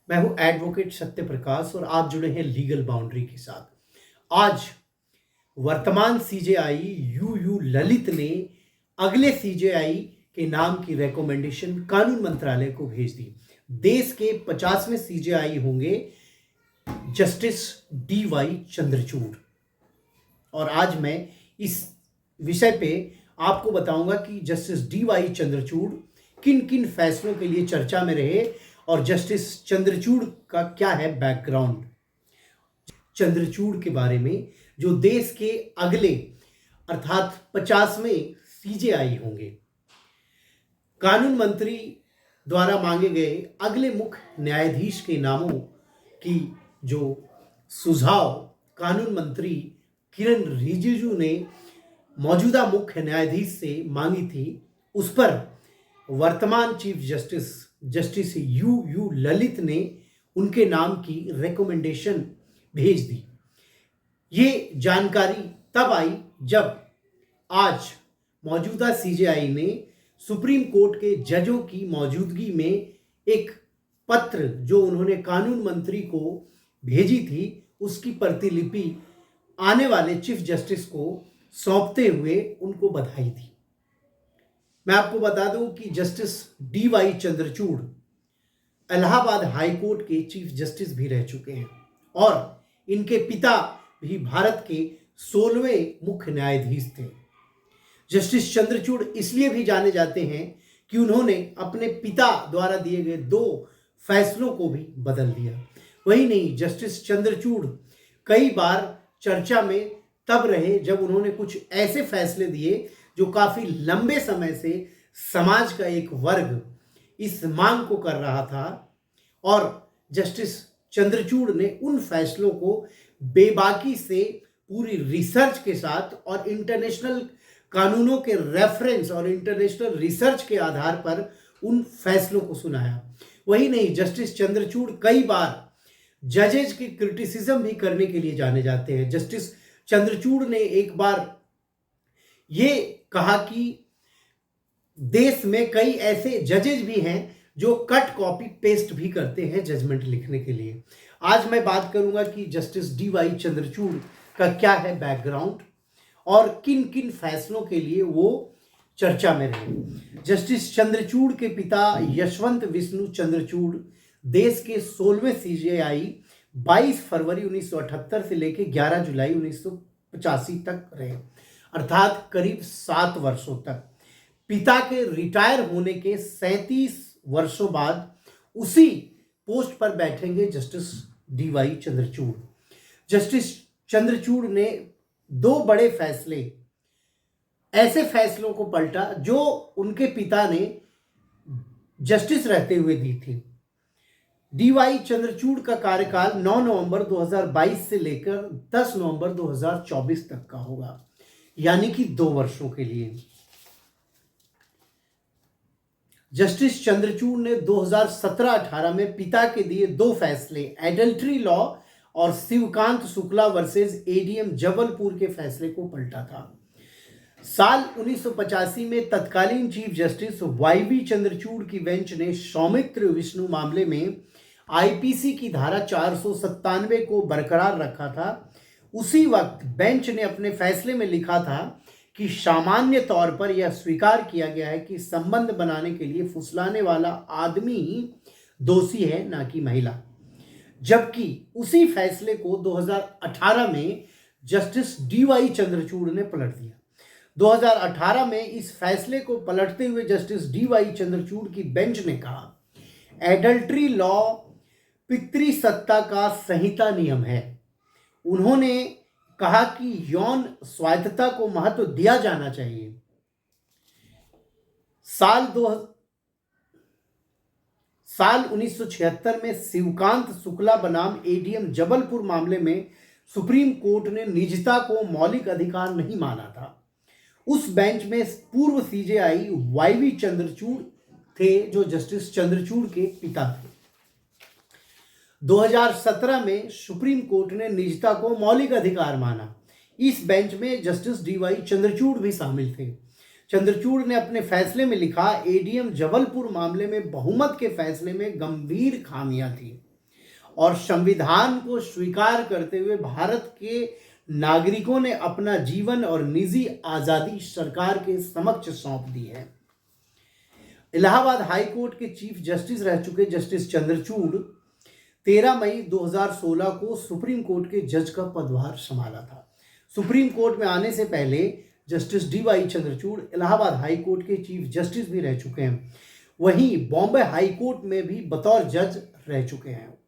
मैं हूं एडवोकेट सत्य प्रकाश और आप जुड़े हैं लीगल बाउंड्री के साथ। आज वर्तमान सीजेआई यू ललित ने अगले सीजेआई के नाम की रेकमेंडेशन कानून मंत्रालय को भेज दी। देश के 50वें सीजेआई होंगे जस्टिस DY चंद्रचूड़। और आज मैं इस विषय पे आपको बताऊंगा कि जस्टिस DY चंद्रचूड़ किन किन फैसलों के लिए चर्चा में रहे और जस्टिस चंद्रचूड़ का क्या है बैकग्राउंड। चंद्रचूड़ के बारे में जो देश के अगले अर्थात 50वें सीजेआई होंगे। कानून मंत्री द्वारा मांगे गए अगले मुख्य न्यायाधीश के नामों की जो सुझाव कानून मंत्री किरण रिजिजू ने मौजूदा मुख्य न्यायाधीश से मांगी थी, उस पर वर्तमान चीफ जस्टिस यू ललित ने उनके नाम की रिकमेंडेशन भेज दी। ये जानकारी तब आई जब आज मौजूदा सीजेआई ने सुप्रीम कोर्ट के जजों की मौजूदगी में एक पत्र जो उन्होंने कानून मंत्री को भेजी थी उसकी प्रतिलिपि आने वाले चीफ जस्टिस को सौंपते हुए उनको बधाई दी। मैं आपको बता दूं कि justice DY Chandrachud Allahabad high court के चीफ जस्टिस भी रह चुके हैं और इनके पिता भी भारत के 16वें मुख्य न्यायाधीश थे। जस्टिस चंद्रचूड़ इसलिए भी जाने जाते हैं कि उन्होंने अपने पिता द्वारा दिए गए 2 फैसलों को भी बदल दिया। वही नहीं, जस्टिस चंद्रचूड़ कई बार चर्चा में तब रहे जब उन्होंने कुछ ऐसे फैसले दिए जो काफी लंबे समय से समाज का एक वर्ग इस मांग को कर रहा था और जस्टिस चंद्रचूड़ ने उन फैसलों को बेबाकी से पूरी रिसर्च के साथ और इंटरनेशनल कानूनों के रेफरेंस और इंटरनेशनल रिसर्च के आधार पर उन फैसलों को सुनाया। वही नहीं, जस्टिस चंद्रचूड़ कई बार जजेज की क्रिटिसिज्म भी करने के लिए जाने जाते हैं। जस्टिस चंद्रचूड़ ने एक बार ये कहा कि देश में कई ऐसे जजेज भी हैं जो कट कॉपी पेस्ट भी करते हैं जजमेंट लिखने के लिए। आज मैं बात करूंगा कि जस्टिस DY चंद्रचूड़ का क्या है बैकग्राउंड और किन किन फैसलों के लिए वो चर्चा में रहे। जस्टिस चंद्रचूड़ के पिता यशवंत विष्णु चंद्रचूड़ देश के 16वें सीजेआई 22 फरवरी 1978 से लेकर 11 जुलाई 1985 तक रहे, अर्थात करीब 7 वर्षों तक। पिता के रिटायर होने के 37 वर्षों बाद उसी पोस्ट पर बैठेंगे justice DY Chandrachud. Justice Chandrachud ने 2 बड़े फैसले, ऐसे फैसलों को पलटा जो उनके पिता ने जस्टिस रहते हुए दी थी। DY चंद्रचूड़ का कार्यकाल 9 नवंबर 2022 से लेकर 10 नवंबर 2024 तक का होगा, यानी कि 2 वर्षों के लिए। जस्टिस चंद्रचूड़ ने 2017-18 में पिता के दिए 2 फैसले, एडल्ट्री लॉ और शिवकांत शुक्ला वर्सेस ADM जबलपुर के फैसले को पलटा था। साल 1985 में तत्कालीन चीफ जस्टिस YV चंद्रचूड़ की बेंच ने सौमित्र विष्णु मामले में IPC की धारा 497 को बरकरार रखा था। उसी वक्त बेंच ने अपने फैसले में लिखा था कि सामान्य तौर पर यह स्वीकार किया गया है कि संबंध बनाने के लिए फुसलाने वाला आदमी ही दोषी है, ना कि महिला। जबकि उसी फैसले को 2018 में जस्टिस DY चंद्रचूड़ ने पलट दिया। 2018 में इस फैसले को पलटते हुए जस्टिस DY चंद्रचूड़ की बेंच ने कहा, एडल्ट्री लॉ पितृसत्ता का संहिता नियम है। उन्होंने कहा कि यौन स्वायत्तता को महत्व दिया जाना चाहिए। साल 1976 में शिवकांत शुक्ला बनाम ADM जबलपुर मामले में सुप्रीम कोर्ट ने निजता को मौलिक अधिकार नहीं माना था। उस बेंच में पूर्व सीजेआई YV चंद्रचूड़ थे जो जस्टिस चंद्रचूड़ के पिता थे। 2017 में सुप्रीम कोर्ट ने निजता को मौलिक अधिकार माना। इस बेंच में जस्टिस DY चंद्रचूड़ भी शामिल थे। चंद्रचूड़ ने अपने फैसले में लिखा, ADM जबलपुर मामले में बहुमत के फैसले में गंभीर खामियां थी। और संविधान को स्वीकार करते हुए भारत के नागरिकों ने अपना जीवन और निजी आजादी सरकार के समक्ष सौंप दी है। इलाहाबाद हाई कोर्ट के चीफ जस्टिस रह चुके जस्टिस चंद्रचूड़ 13 मई 2016 को सुप्रीम कोर्ट के जज का पदभार संभाला था। सुप्रीम कोर्ट में आने से पहले justice D.Y.. Chandrachud Allahabad high court के चीफ जस्टिस भी रह चुके हैं। वहीं बॉम्बे हाई कोर्ट में भी बतौर जज रह चुके हैं।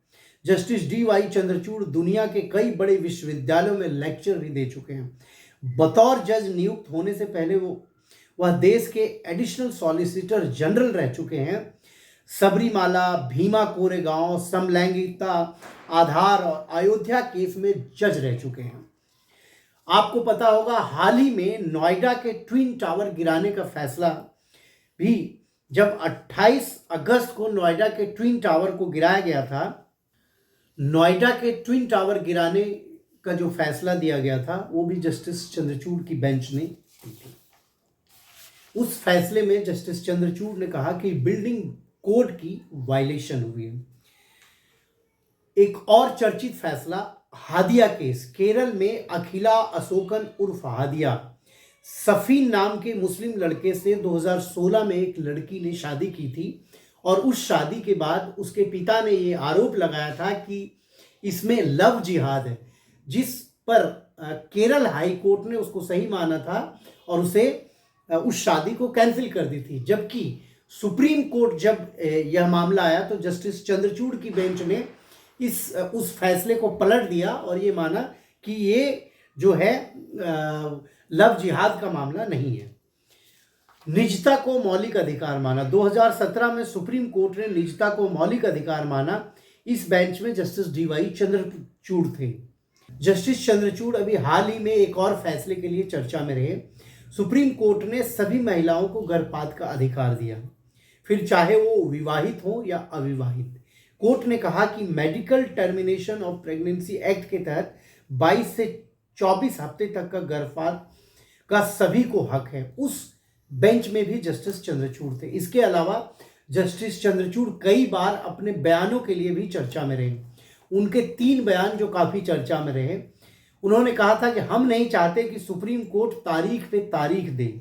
Justice D.Y.. चंद्रचूड़ दुनिया के कई बड़े विश्वविद्यालयों में लेक्चर भी दे चुके हैं। बतौर जज नियुक्त होने से पहले वह देश के एडिशनल सॉलिसिटर जनरल रह चुके हैं। सबरीमाला, भीमा कोरेगांव, समलैंगिकता, आधार और अयोध्या केस में जज रह चुके हैं। आपको पता होगा हाल ही में नोएडा के ट्विन टावर गिराने का फैसला भी, जब 28 अगस्त को नोएडा के ट्विन टावर को गिराया गया था, नोएडा के ट्विन टावर गिराने का जो फैसला दिया गया था वो भी जस्टिस चंद्रचूड़ की बेंच ने दी थी। उस फैसले में जस्टिस चंद्रचूड़ ने कहा कि बिल्डिंग कोड की वायलेशन हुई है। एक और चर्चित फैसला हादिया केस, केरल में अखिला अशोकन उर्फ हादिया, सफीन नाम के मुस्लिम लड़के से 2016 में एक लड़की ने शादी की थी और उस शादी के बाद उसके पिता ने ये आरोप लगाया था कि इसमें लव जिहाद है, जिस पर केरल हाई कोर्ट ने उसको सही माना था और उसे उस शादी को कैंसिल कर दी थी। जबकि सुप्रीम कोर्ट जब यह मामला आया तो जस्टिस चंद्रचूड़ की बेंच ने उस फैसले को पलट दिया और ये माना कि ये जो है लव जिहाद का मामला नहीं है। निजता को मौलिक अधिकार माना, 2017 में सुप्रीम कोर्ट ने निजता को मौलिक अधिकार माना। इस बेंच में जस्टिस डी.वाई. चंद्रचूड़ थे। जस्टिस चंद्रचूड़ अभी हाल ही में एक और फैसले के लिए चर्चा में रहे। सुप्रीम कोर्ट ने सभी महिलाओं को गर्भपात का अधिकार दिया, फिर चाहे वो विवाहित हो या अविवाहित। कोर्ट ने कहा कि medical termination of pregnancy act के तहत 22 से 24 हफ्ते तक का गर्भपात का सभी को हक है। उस बेंच में भी जस्टिस चंद्रचूड़ थे। इसके अलावा जस्टिस चंद्रचूड़ कई बार अपने बयानों के लिए भी चर्चा में रहे। उनके 3 बयान जो काफ़ी चर्चा में रहे, उन्होंने कहा था कि हम नहीं चाहते कि सुप्रीम कोर्ट तारीख पे तारीख दे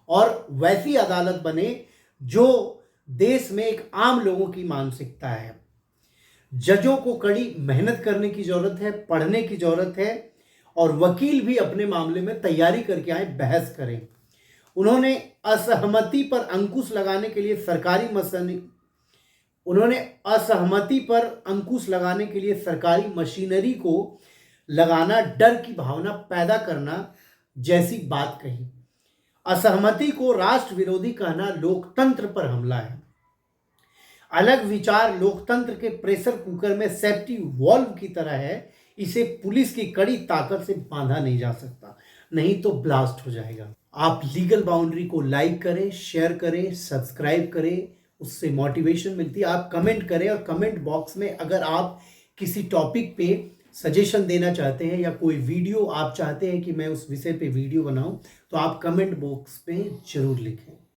और वैसी अदालत बने जो देश में एक आम लोगों की मानसिकता है। जजों को कड़ी मेहनत करने की ज़रूरत है, पढ़ने की ज़रूरत है और वकील भी अपने मामले में तैयारी करके आए, बहस करें। उन्होंने असहमति पर अंकुश लगाने के लिए सरकारी मशीनरी को लगाना, डर की भावना पैदा करना जैसी बात कही। असहमति को राष्ट्र विरोधी कहना लोकतंत्र पर हमला है। अलग विचार लोकतंत्र के प्रेशर कुकर में सेफ्टी वॉल्व की तरह है। इसे पुलिस की कड़ी ताकत से बांधा नहीं जा सकता, नहीं तो ब्लास्ट हो जाएगा। आप लीगल बाउंड्री को लाइक करें, शेयर करें, सब्सक्राइब करें, उससे मोटिवेशन मिलती है। आप कमेंट करें और कमेंट बॉक्स में अगर आप किसी टॉपिक पे सजेशन देना चाहते हैं या कोई वीडियो आप चाहते हैं कि मैं उस विषय पे वीडियो बनाऊं तो आप कमेंट बॉक्स पे जरूर लिखें।